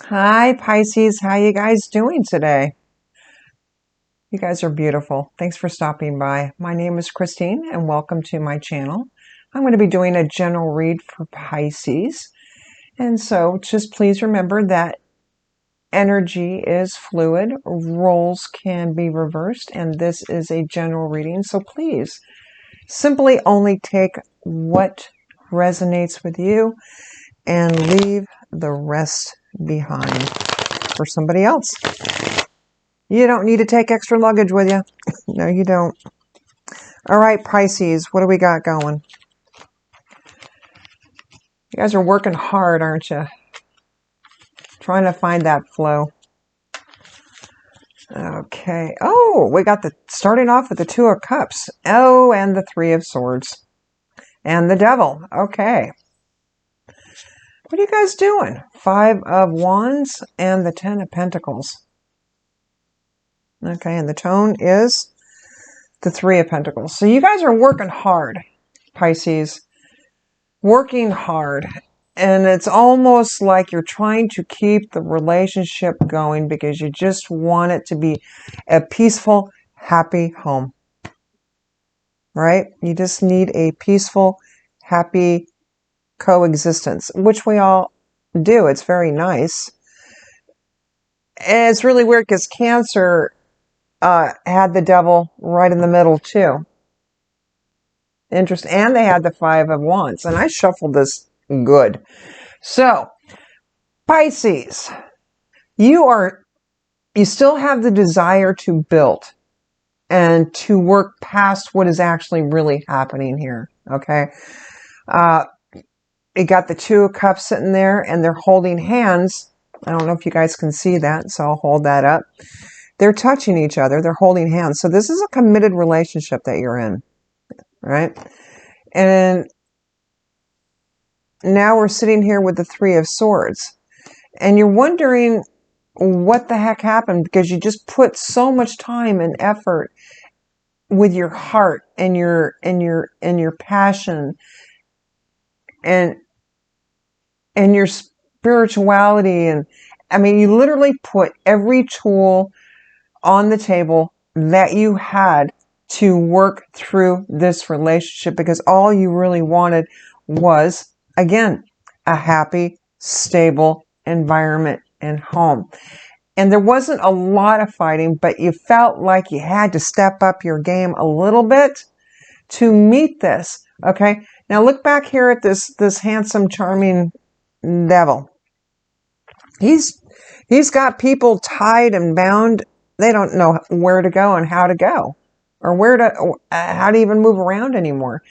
Hi, Pisces. How you guys doing today? You guys are beautiful. Thanks for stopping by. My name is Christine, and welcome to my channel. I'm going to be doing a general read for Pisces. And so just please remember that energy is fluid. Roles can be reversed, and this is a general reading. So please simply only take what resonates with you and leave the rest behind for somebody else. You don't need to take extra luggage with you. No, you don't. All right, Pisces, what do we got going? You guys are working hard, aren't you? Trying to find that flow. Okay. Oh, we got starting off with the Two of Cups. Oh, and the Three of Swords. And the Devil. Okay. What are you guys doing? Five of Wands and the Ten of Pentacles. Okay, and the tone is the Three of Pentacles. So you guys are working hard, Pisces. Working hard. And it's almost like you're trying to keep the relationship going because you just want it to be a peaceful, happy home. Right? You just need a peaceful, happy coexistence, which we all do. It's very nice. And it's really weird because Cancer had the Devil right in the middle too. Interesting. And they had the Five of Wands. And I shuffled this good. So, Pisces, you still have the desire to build and to work past what is actually really happening here. Okay. You got the Two of Cups sitting there and they're holding hands. I don't know if you guys can see that, so I'll hold that up. They're touching each other. They're holding hands. So this is a committed relationship that you're in, right? And now we're sitting here with the Three of Swords. And you're wondering what the heck happened because you just put so much time and effort with your heart and your passion and your spirituality. And I mean, you literally put every tool on the table that you had to work through this relationship because all you really wanted was, again, a happy, stable environment and home. And there wasn't a lot of fighting, but you felt like you had to step up your game a little bit to meet this. Okay. Now look back here at this handsome, charming Devil. He's got people tied and bound. They don't know where to go and how to go or how to even move around anymore.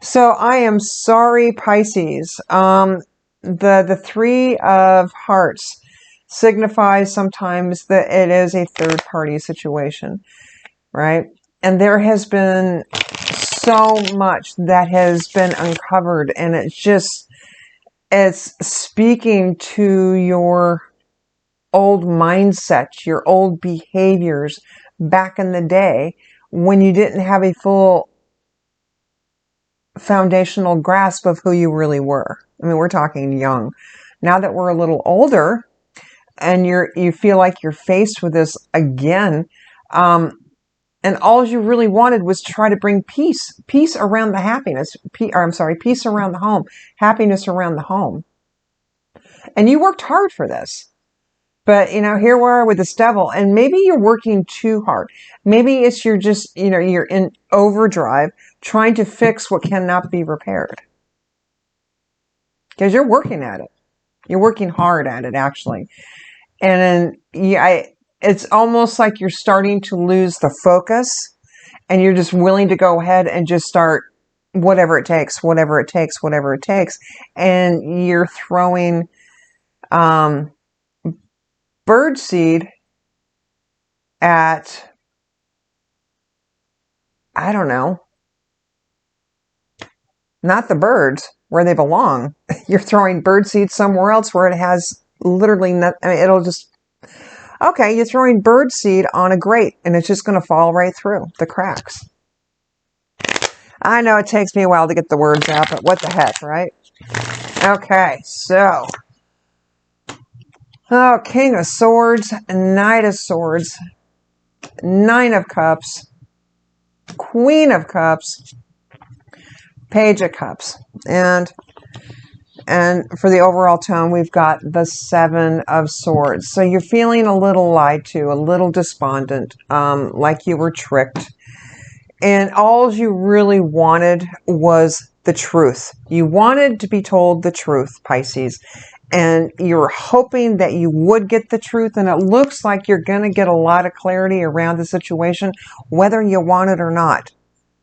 So I am sorry, Pisces. The Three of Hearts signifies sometimes that it is a third party situation, right? And there has been so much that has been uncovered, and it's speaking to your old mindset, your old behaviors back in the day when you didn't have a full foundational grasp of who you really were. I mean, we're talking young. Now that we're a little older and you feel like you're faced with this again, and all you really wanted was to try to bring peace around the happiness, peace around the home, happiness around the home. And you worked hard for this. But, here we are with this Devil, and maybe you're working too hard. Maybe it's you're just, you're in overdrive trying to fix what cannot be repaired. Because you're working at it. You're working hard at it, actually. And then, it's almost like you're starting to lose the focus, and you're just willing to go ahead and just start whatever it takes. And you're throwing birdseed at, I don't know, not the birds where they belong. You're throwing birdseed somewhere else where it has literally nothing. I mean, it'll just, okay, you're throwing birdseed on a grate and it's just going to fall right through the cracks. I know it takes me a while to get the words out, but what the heck, right? Okay, so Oh, King of Swords, Knight of Swords, Nine of Cups, Queen of Cups, Page of Cups. And for the overall tone, we've got the Seven of Swords. So you're feeling a little lied to, a little despondent, like you were tricked. And all you really wanted was the truth. You wanted to be told the truth, Pisces. And you're hoping that you would get the truth. And it looks like you're going to get a lot of clarity around the situation, whether you want it or not.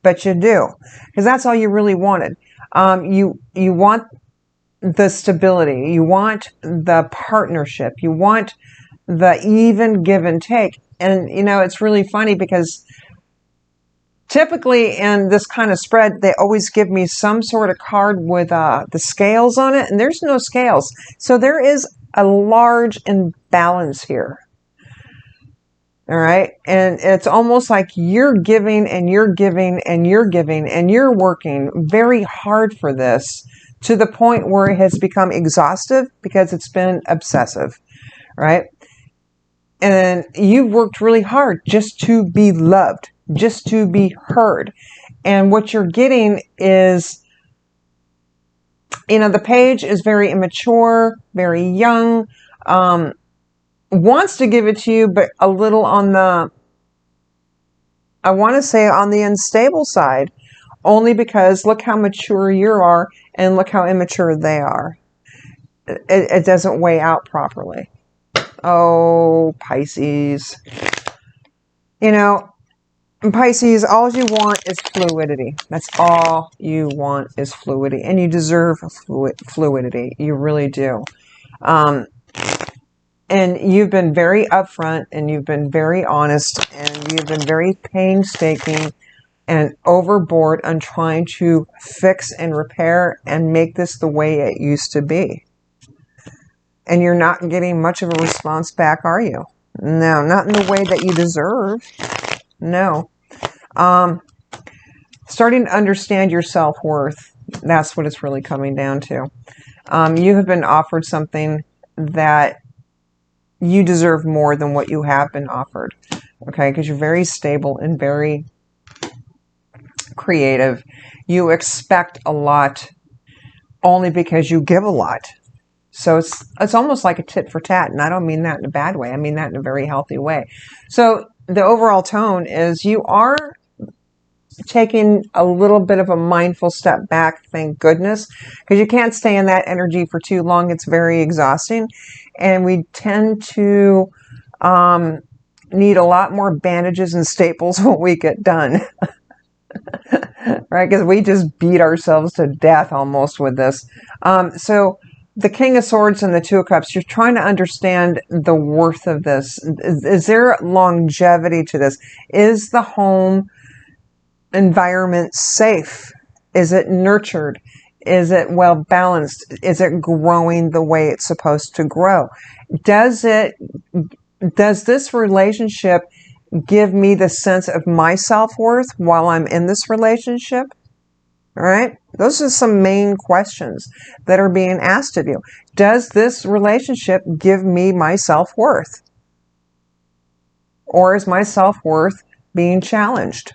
But you do. Because that's all you really wanted. You want the stability. You want the partnership. You want the even give and take. And, it's really funny because typically in this kind of spread, they always give me some sort of card with the scales on it, and there's no scales. So there is a large imbalance here. All right. And it's almost like you're giving and you're giving and you're giving and you're working very hard for this to the point where it has become exhaustive because it's been obsessive. Right. And you've worked really hard just to be loved, just to be heard. And what you're getting is, the page is very immature, very young, wants to give it to you, but a little on the, I want to say on the unstable side, only because look how mature you are and look how immature they are. It doesn't weigh out properly. Oh, Pisces. Pisces, all you want is fluidity. That's all you want is fluidity. And you deserve fluidity. You really do. And you've been very upfront and you've been very honest and you've been very painstaking and overboard on trying to fix and repair and make this the way it used to be. And you're not getting much of a response back, are you? No, not in the way that you deserve. No. Starting to understand your self-worth. That's what it's really coming down to. You have been offered something that you deserve more than what you have been offered. Okay, because you're very stable and very creative. You expect a lot only because you give a lot. So it's almost like a tit for tat, and I don't mean that in a bad way. I mean that in a very healthy way. So the overall tone is you are taking a little bit of a mindful step back, thank goodness, because you can't stay in that energy for too long. It's very exhausting, and we tend to need a lot more bandages and staples when we get done. Right? Because we just beat ourselves to death almost with this. So the King of Swords and the Two of Cups, you're trying to understand the worth of this. Is there longevity to this? Is the home environment safe? Is it nurtured? Is it well balanced? Is it growing the way it's supposed to grow? Does this relationship give me the sense of my self-worth while I'm in this relationship? All right. Those are some main questions that are being asked of you. Does this relationship give me my self-worth? Or is my self-worth being challenged?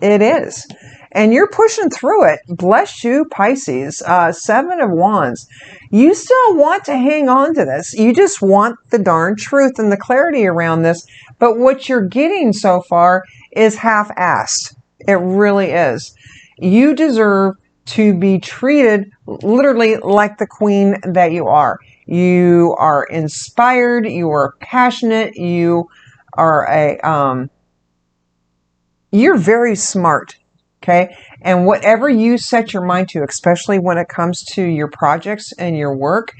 It is. And you're pushing through it. Bless you, Pisces. Seven of Wands. You still want to hang on to this. You just want the darn truth and the clarity around this. But what you're getting so far is half-assed. It really is. You deserve to be treated literally like the queen that you are. You are inspired. You are passionate. You are you're very smart. Okay. And whatever you set your mind to, especially when it comes to your projects and your work,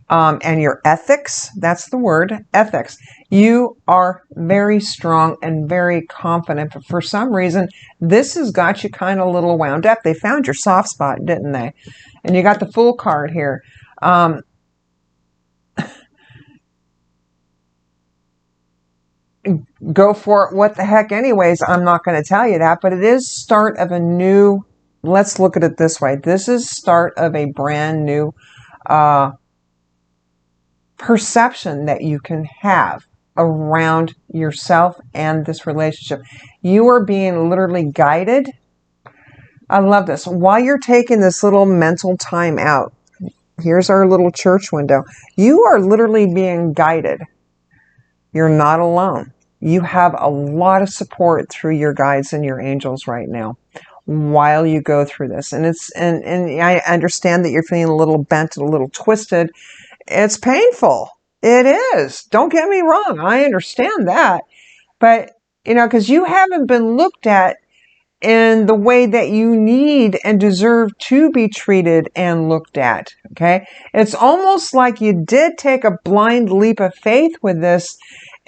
and your ethics, that's the word, ethics. You are very strong and very confident, but for some reason, this has got you kind of a little wound up. They found your soft spot, didn't they? And you got the Fool card here. Go for it. What the heck anyways? I'm not going to tell you that, but it is start of a new, let's look at it this way. This is start of a brand new, perception that you can have around yourself and this relationship. You are being literally guided. I love this. While you're taking this little mental time out, here's our little church window. You are literally being guided. You're not alone. You have a lot of support through your guides and your angels right now while you go through this. And I understand that you're feeling a little bent, a little twisted. It's painful. It is. Don't get me wrong. I understand that. But, because you haven't been looked at in the way that you need and deserve to be treated and looked at. Okay. It's almost like you did take a blind leap of faith with this,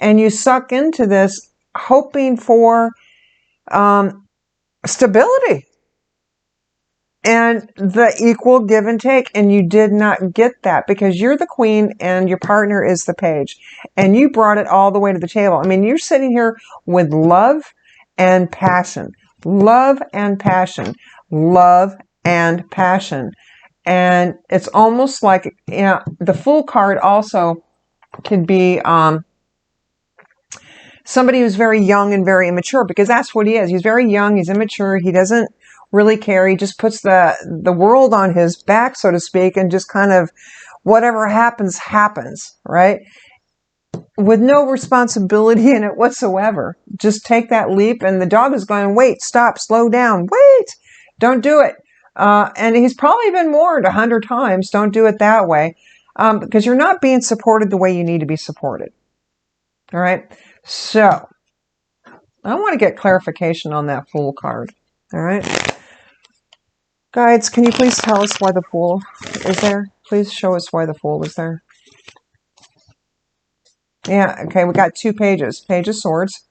and you suck into this hoping for stability and the equal give and take. And you did not get that because you're the queen and your partner is the page. And you brought it all the way to the table. I mean, you're sitting here with love and passion. Love and passion. Love and passion. And it's almost like, the Fool card also could be somebody who's very young and very immature, because that's what he is. He's very young. He's immature. He doesn't really care. He just puts the world on his back, so to speak, and just kind of whatever happens, happens, right? With no responsibility in it whatsoever. Just take that leap, and the dog is going, wait, stop, slow down, wait, don't do it. And he's probably been warned 100 times, don't do it that way, because you're not being supported the way you need to be supported. All right. So I want to get clarification on that Fool card. All right. Guides, can you please tell us why the Fool is there? Please show us why the Fool is there. Yeah, okay, we got 2 pages. Page of Swords.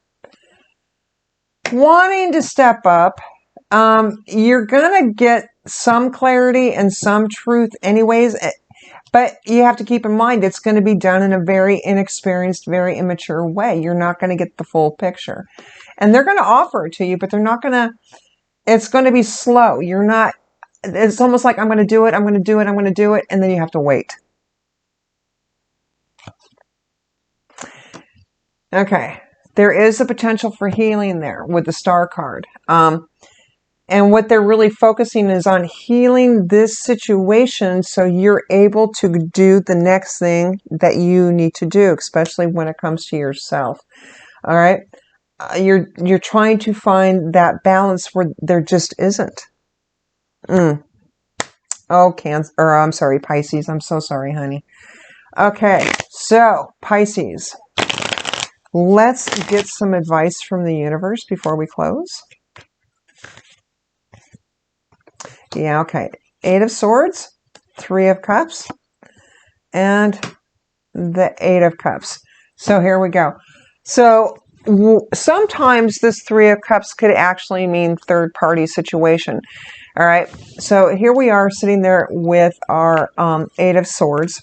Wanting to step up. You're going to get some clarity and some truth anyways, but you have to keep in mind it's going to be done in a very inexperienced, very immature way. You're not going to get the full picture. And they're going to offer it to you, but they're not going to, it's going to be slow. You're not, it's almost like I'm going to do it, I'm going to do it, I'm going to do it, and then you have to wait. Okay, there is a potential for healing there with the Star card. And what they're really focusing is on healing this situation so you're able to do the next thing that you need to do, especially when it comes to yourself. All right? You're trying to find that balance where there just isn't. Oh, Cancer, or I'm sorry, Pisces. I'm so sorry, honey. Okay, so Pisces. Let's get some advice from the universe before we close. Yeah, okay. 8 of Swords, 3 of Cups, and the 8 of Cups. So here we go. So sometimes this 3 of Cups could actually mean third-party situation. All right. So here we are sitting there with our 8 of Swords,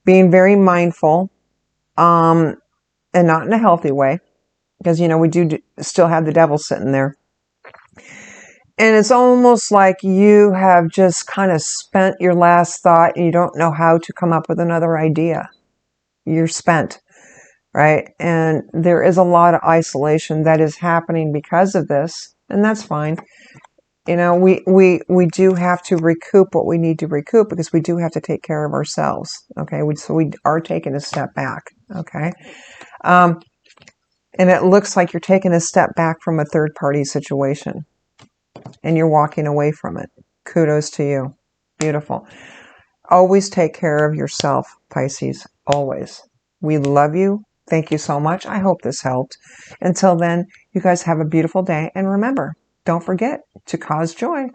being very mindful, and not in a healthy way, because, we do still have the devil sitting there. And it's almost like you have just kind of spent your last thought and you don't know how to come up with another idea. You're spent, right? And there is a lot of isolation that is happening because of this, and that's fine. We do have to recoup what we need to recoup because we do have to take care of ourselves, okay? So we are taking a step back, okay? And it looks like you're taking a step back from a third-party situation. And you're walking away from it. Kudos to you. Beautiful. Always take care of yourself, Pisces. Always. We love you. Thank you so much. I hope this helped. Until then, you guys have a beautiful day. And remember, don't forget to cause joy.